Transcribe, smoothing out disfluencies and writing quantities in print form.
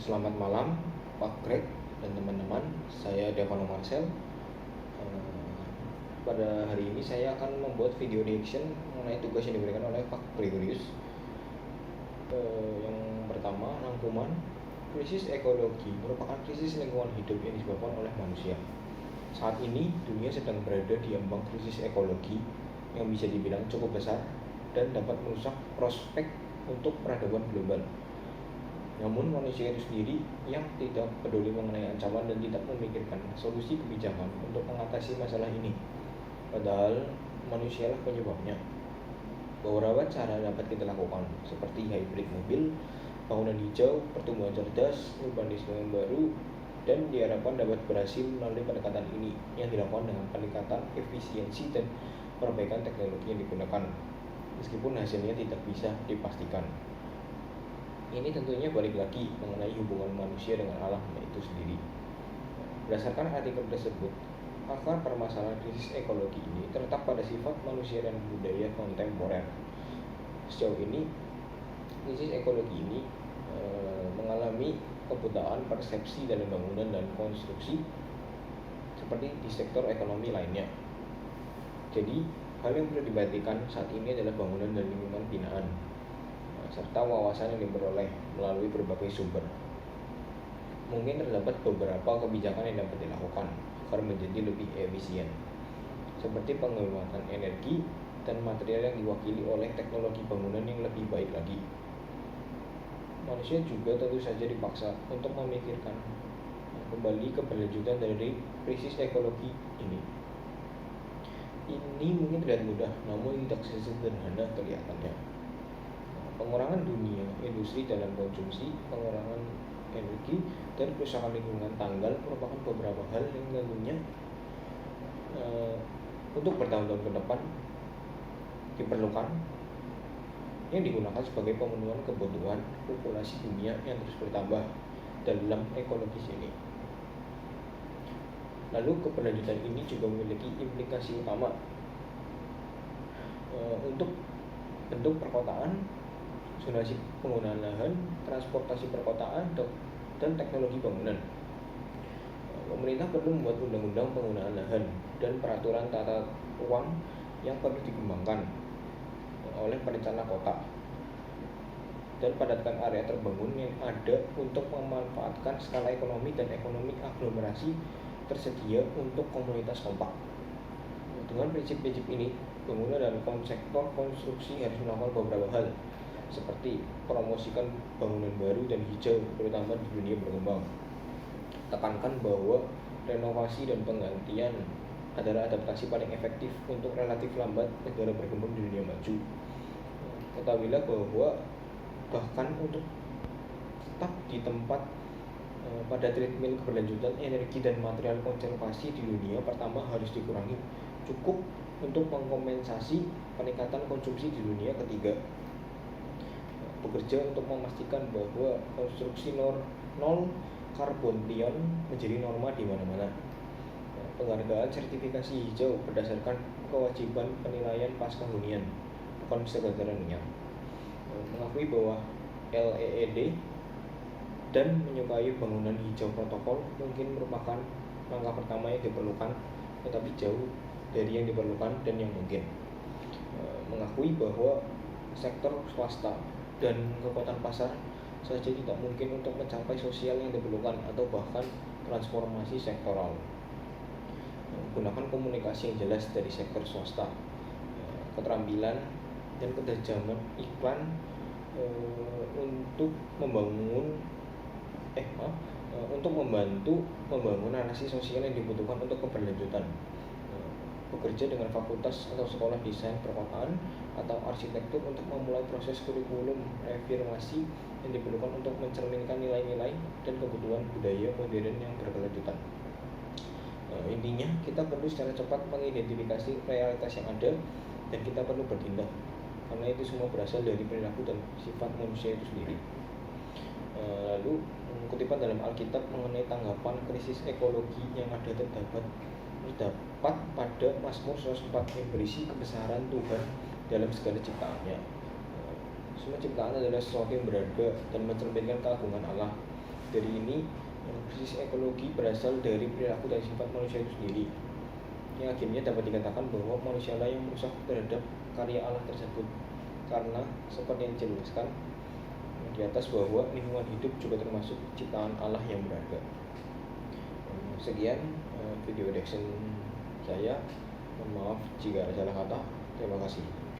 Selamat malam Pak Greg dan teman-teman. Saya Devano Marcel. Pada hari ini saya akan membuat video reaction mengenai tugas yang diberikan oleh Pak Gregorius. Yang pertama, rangkuman. Krisis ekologi merupakan krisis lingkungan hidup yang disebabkan oleh manusia. Saat ini dunia sedang berada di ambang krisis ekologi yang bisa dibilang cukup besar dan dapat merusak prospek untuk peradaban global. Namun manusia itu sendiri yang tidak peduli mengenai ancaman dan tidak memikirkan solusi kebijakan untuk mengatasi masalah ini. Padahal manusialah penyebabnya. Beberapa cara dapat kita lakukan seperti hybrid mobil, bangunan hijau, pertumbuhan cerdas, urbanisme yang baru, dan diharapkan dapat berhasil melalui pendekatan ini yang dilakukan dengan peningkatan efisiensi dan perbaikan teknologi yang digunakan, meskipun hasilnya tidak bisa dipastikan. Ini tentunya balik lagi mengenai hubungan manusia dengan alam itu sendiri. Berdasarkan artikel tersebut, akar permasalahan krisis ekologi ini terletak pada sifat manusia dan budaya kontemporer. Sejauh ini, krisis ekologi ini mengalami kebutaan persepsi dalam bangunan dan konstruksi seperti di sektor ekonomi lainnya. Jadi, hal yang perlu diperhatikan saat ini adalah bangunan dan lingkungan binaan, serta wawasan yang diperoleh melalui berbagai sumber. Mungkin terdapat beberapa kebijakan yang dapat dilakukan agar menjadi lebih efisien, seperti penghematan energi dan material yang diwakili oleh teknologi bangunan yang lebih baik lagi. Manusia juga tentu saja dipaksa untuk memikirkan kembali keberlanjutan dari krisis ekologi ini. Ini mungkin terlihat mudah, namun tidak sesederhana kelihatannya. Pengurangan dunia industri dalam konsumsi, pengurangan energi, dan kerusakan lingkungan tanggal merupakan beberapa hal yang tentunya untuk bertahun-tahun ke depan diperlukan, yang digunakan sebagai pemenuhan kebutuhan populasi dunia yang terus bertambah dalam ekologis ini. Lalu keberlanjutan ini juga memiliki implikasi utama untuk bentuk perkotaan, zonasi penggunaan lahan, transportasi perkotaan, dan teknologi bangunan. Pemerintah perlu membuat undang-undang penggunaan lahan dan peraturan tata ruang yang perlu dikembangkan oleh perencana kota, dan padatkan area terbangun yang ada untuk memanfaatkan skala ekonomi dan ekonomi aglomerasi tersedia untuk komunitas kompak. Dengan prinsip-prinsip ini, pengguna dan sektor konstruksi harus melakukan beberapa hal, seperti promosikan bangunan baru dan hijau, terutama di dunia berkembang. Tekankan bahwa renovasi dan penggantian adalah adaptasi paling efektif untuk relatif lambat negara berkembang di dunia maju. Ketahuilah bahwa bahkan untuk tetap di tempat pada treadmill keberlanjutan energi dan material konservasi di dunia pertama harus dikurangi, cukup untuk mengkompensasi peningkatan konsumsi di dunia ketiga. Bekerja untuk memastikan bahwa konstruksi nol karbon pion menjadi norma di mana-mana. Penghargaan sertifikasi hijau berdasarkan kewajiban penilaian pasca hunian, bukan sekedar hunian. Mengakui bahwa LEED dan menyukai bangunan hijau protokol mungkin merupakan langkah pertama yang diperlukan, tetapi jauh dari yang diperlukan dan yang mungkin. Mengakui bahwa sektor swasta dan kekuatan pasar saja tidak mungkin untuk mencapai sosial yang diperlukan atau bahkan transformasi sektoral. Gunakan komunikasi yang jelas dari sektor swasta, keterampilan dan ketajaman iklan untuk membantu membangun narasi sosial yang dibutuhkan untuk keberlanjutan. Bekerja dengan fakultas atau sekolah desain perkotaan atau arsitektur untuk memulai proses kurikulum reformasi yang diperlukan untuk mencerminkan nilai-nilai dan kebutuhan budaya modern yang berkelanjutan. Intinya, kita perlu secara cepat mengidentifikasi realitas yang ada dan kita perlu bertindak, karena itu semua berasal dari perilaku dan sifat manusia itu sendiri. Lalu kutipan dalam Alkitab mengenai tanggapan krisis ekologi yang ada terdapat pada Mazmur 104 yang berisi kebesaran Tuhan dalam segala ciptaannya. Semua ciptaan adalah sesuatu yang berharga dan mencerminkan keagungan Allah. dari ini, krisis ekologi berasal dari perilaku dan sifat manusia itu sendiri, yang akhirnya dapat dikatakan bahwa manusialah yang merusak terhadap karya Allah tersebut. Karena seperti yang dijelaskan di atas bahwa lingkungan hidup juga termasuk ciptaan Allah yang berharga. Sekian video reaction saya. Mohon maaf jika ada salah kata. Terima kasih.